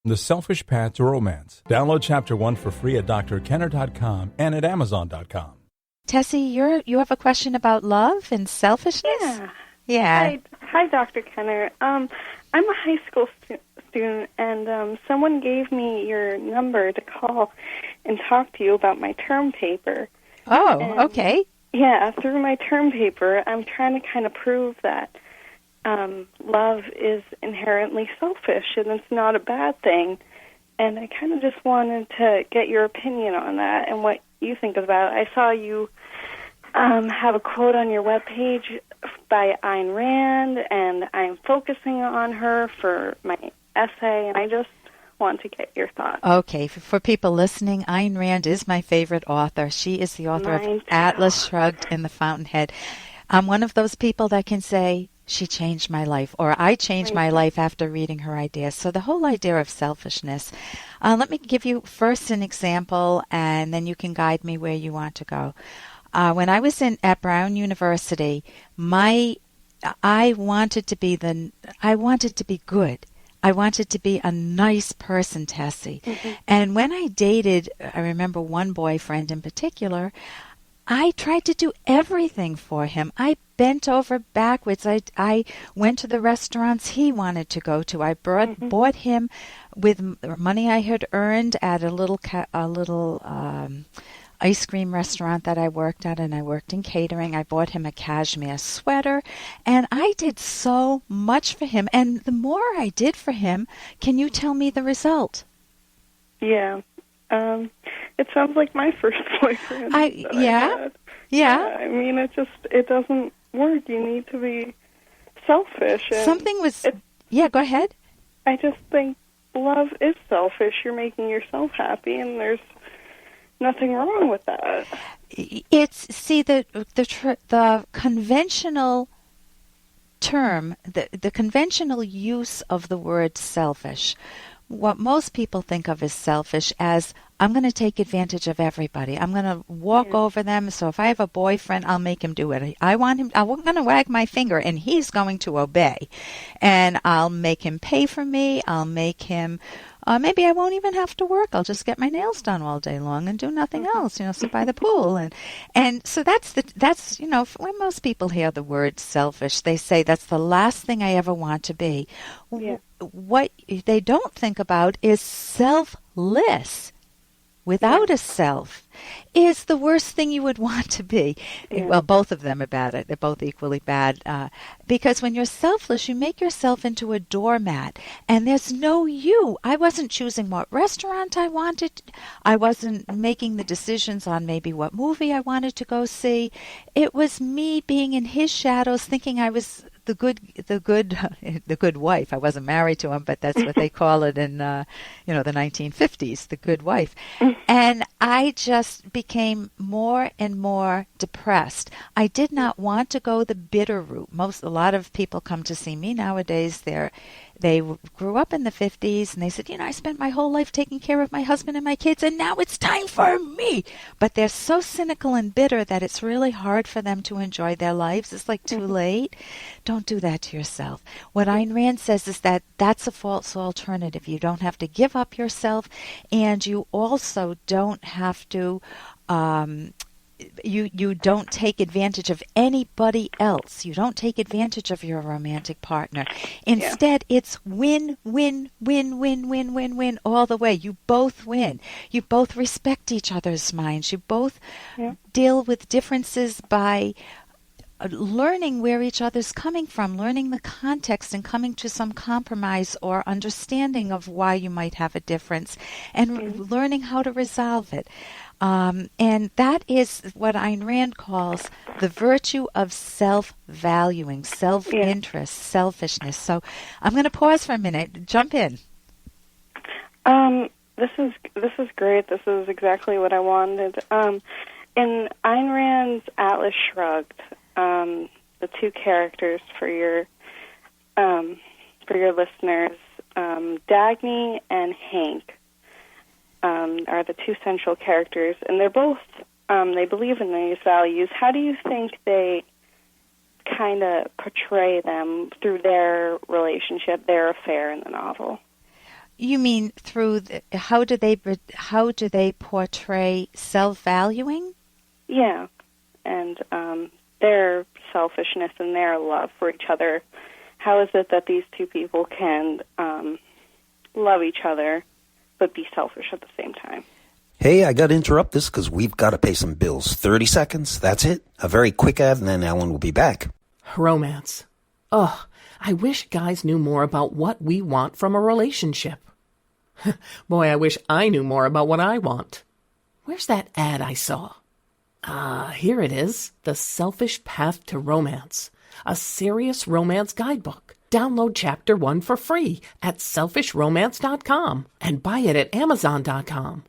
The Selfish Path to Romance. Download Chapter 1 for free at drkenner.com and at amazon.com. Tessie, you have a question about love and selfishness? Yeah. Hi, Dr. Kenner. I'm a high school student, and someone gave me your number to call and talk to you about my term paper. Oh, okay. Yeah, through my term paper, I'm trying to kind of prove that love is inherently selfish, and it's not a bad thing. And I kind of just wanted to get your opinion on that and what you think about it. I saw you have a quote on your webpage by Ayn Rand, and I'm focusing on her for my essay, and I just want to get your thoughts. Okay, for people listening, Ayn Rand is my favorite author. She is the author of Atlas Shrugged and The Fountainhead. I'm one of those people that can say, she changed my life, or I changed my life after reading her ideas. So the whole idea of selfishness. Let me give you first an example, and then you can guide me where you want to go. When I was at Brown University, I wanted to be good. I wanted to be a nice person, Tessie. Mm-hmm. And when I dated, I remember one boyfriend in particular, I tried to do everything for him. I bent over backwards. I went to the restaurants he wanted to go to. I bought him with money I had earned at a little ice cream restaurant that I worked at, and I worked in catering. I bought him a cashmere sweater, and I did so much for him. And the more I did for him, can you tell me the result? Yeah. It sounds like my first boyfriend. Yeah. I mean, it doesn't work. You need to be selfish. Yeah, go ahead. I just think love is selfish. You're making yourself happy, and there's nothing wrong with that. The conventional term, the conventional use of the word selfish, what most people think of as selfish as, I'm going to take advantage of everybody. I'm going to walk over them. So if I have a boyfriend, I'll make him do it. I'm going to wag my finger, and he's going to obey. And I'll make him pay for me. I'll make him, maybe I won't even have to work. I'll just get my nails done all day long and do nothing else, sit by the pool. And so that's when most people hear the word selfish, they say that's the last thing I ever want to be. Yeah. What they don't think about is selfless. Without a self is the worst thing you would want to be. Yeah. Well, both of them are bad. They're both equally bad. Because when you're selfless, you make yourself into a doormat, and there's no you. I wasn't choosing what restaurant I wanted. I wasn't making the decisions on maybe what movie I wanted to go see. It was me being in his shadows, thinking I was the good wife. I wasn't married to him, but that's what they call it in the 1950s, the good wife. And I just became more and more depressed. I did not want to go the bitter route. A lot of people come to see me nowadays. They grew up in the 50s, and they said, I spent my whole life taking care of my husband and my kids, and now it's time for me. But they're so cynical and bitter that it's really hard for them to enjoy their lives. It's like too late. Don't do that to yourself. What Ayn Rand says is that that's a false alternative. You don't have to give up yourself, and you also don't have to you don't take advantage of anybody else. You don't take advantage of your romantic partner. Instead, it's win, win, win, win, win, win, win all the way. You both win. You both respect each other's minds. You both deal with differences by learning where each other's coming from, learning the context, and coming to some compromise or understanding of why you might have a difference, and learning how to resolve it. And that is what Ayn Rand calls the virtue of self-valuing, self-interest, selfishness. So I'm going to pause for a minute. Jump in. This is great. This is exactly what I wanted. In Ayn Rand's Atlas Shrugged, the two characters for your listeners, Dagny and Hank, are the two central characters, and they're both, they believe in these values. How do you think they kind of portray them through their relationship, their affair in the novel? You mean through how do they portray self-valuing? Yeah, and their selfishness and their love for each other. How is it that these two people can love each other but be selfish at the same time? Hey, I got to interrupt this because we've got to pay some bills. 30 seconds, that's it. A very quick ad, and then Ellen will be back. Romance. Ugh, I wish guys knew more about what we want from a relationship. Boy, I wish I knew more about what I want. Where's that ad I saw? Here it is. The Selfish Path to Romance. A serious romance guidebook. Download Chapter 1 for free at selfishromance.com and buy it at amazon.com.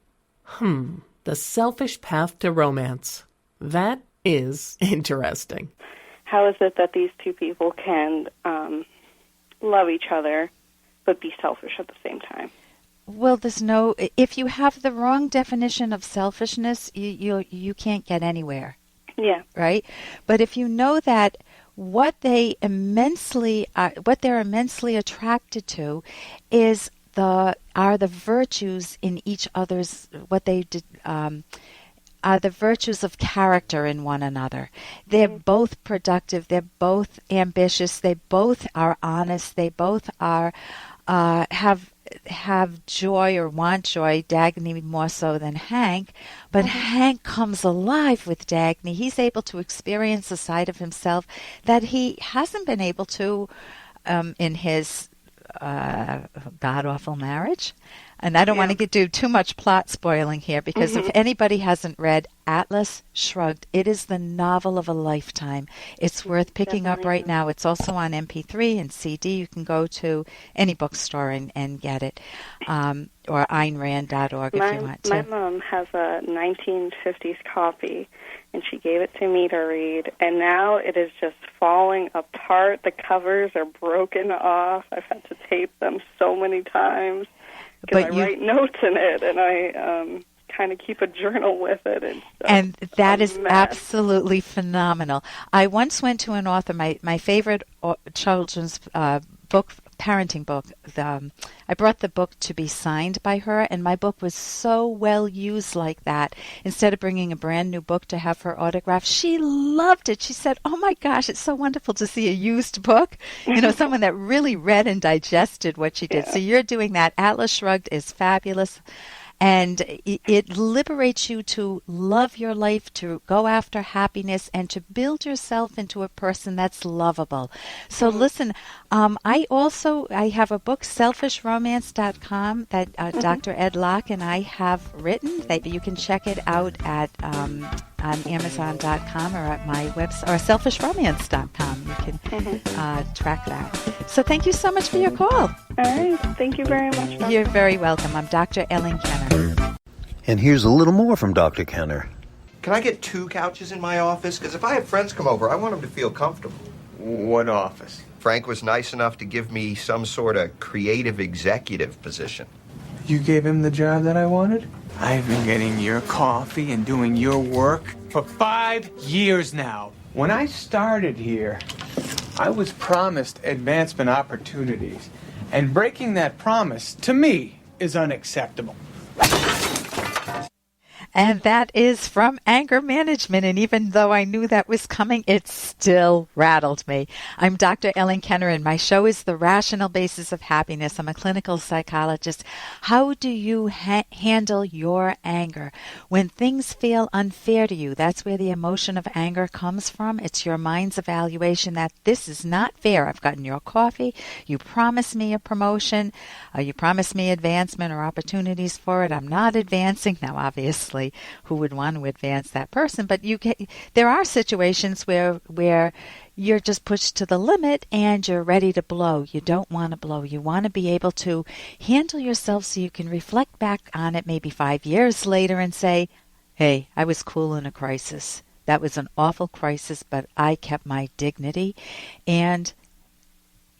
The Selfish Path to Romance. That is interesting. How is it that these two people can love each other but be selfish at the same time? Well, if you have the wrong definition of selfishness, you can't get anywhere. Yeah. Right? But if you know that what they're immensely attracted to are the virtues in each other's, are the virtues of character in one another. They're both productive, they're both ambitious, they both are honest, they both are have joy or want joy, Dagny more so than Hank, but Hank comes alive with Dagny. He's able to experience a side of himself that he hasn't been able to in his god-awful marriage. And I don't want to do too much plot spoiling here, because if anybody hasn't read Atlas Shrugged, it is the novel of a lifetime. It's worth picking up right now. It's also on MP3 and CD. You can go to any bookstore and get it, or AynRand.org if you want to. My mom has a 1950s copy, and she gave it to me to read, and now it is just falling apart. The covers are broken off. I've had to tape them so many times. Because I write notes in it, and I kind of keep a journal with it. And that is absolutely phenomenal. I once went to an author, my favorite children's book, parenting book. I brought the book to be signed by her, and my book was so well used like that. Instead of bringing a brand new book to have her autograph, she loved it. She said, "Oh my gosh, it's so wonderful to see a used book." Someone that really read and digested what she did. Yeah. So you're doing that. Atlas Shrugged is fabulous. And it liberates you to love your life, to go after happiness, and to build yourself into a person that's lovable. So listen, I have a book, selfishromance.com, that Dr. Ed Locke and I have written. That you can check it out at on Amazon.com or at my website, or selfishromance.com. You can track that. So thank you so much for your call. All right. Thank you very much, Dr. You're very welcome. I'm Dr. Ayn Kenner. And here's a little more from Dr. Kenner. Can I get 2 couches in my office? Because if I have friends come over, I want them to feel comfortable. What office? Frank was nice enough to give me some sort of creative executive position. You gave him the job that I wanted? I've been getting your coffee and doing your work for 5 years now. When I started here, I was promised advancement opportunities. And breaking that promise, to me, is unacceptable. And that is from Anger Management. And even though I knew that was coming, it still rattled me. I'm Dr. Ayn Kenner, and my show is The Rational Basis of Happiness. I'm a clinical psychologist. How do you handle your anger? When things feel unfair to you, that's where the emotion of anger comes from. It's your mind's evaluation that this is not fair. I've gotten your coffee. You promised me a promotion. You promised me advancement or opportunities for it. I'm not advancing. Now, obviously, who would want to advance that person? But there are situations where you're just pushed to the limit and you're ready to blow. You don't want to blow. You want to be able to handle yourself so you can reflect back on it maybe 5 years later and say, hey, I was cool in a crisis. That was an awful crisis, but I kept my dignity. And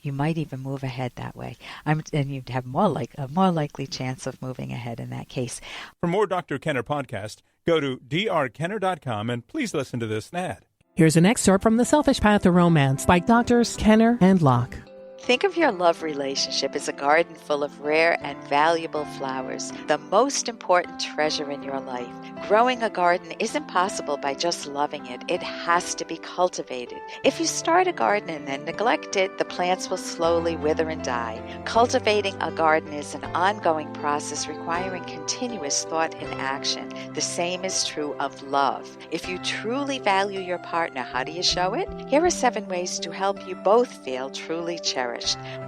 you might even move ahead that way. And you'd have a more likely chance of moving ahead in that case. For more Dr. Kenner podcast, go to drkenner.com and please listen to this ad. Here's an excerpt from The Selfish Path to Romance by Drs. Kenner and Locke. Think of your love relationship as a garden full of rare and valuable flowers, the most important treasure in your life. Growing a garden isn't possible by just loving it. It has to be cultivated. If you start a garden and then neglect it, the plants will slowly wither and die. Cultivating a garden is an ongoing process requiring continuous thought and action. The same is true of love. If you truly value your partner, how do you show it? Here are 7 ways to help you both feel truly cherished.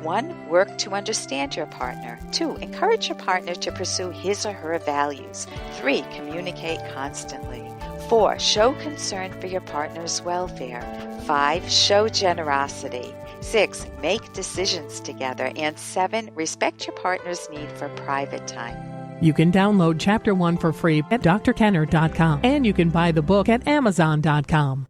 1. Work to understand your partner. 2. Encourage your partner to pursue his or her values. 3. Communicate constantly. 4. Show concern for your partner's welfare. 5. Show generosity. 6. Make decisions together. And 7. Respect your partner's need for private time. You can download Chapter 1 for free at drkenner.com, and you can buy the book at amazon.com.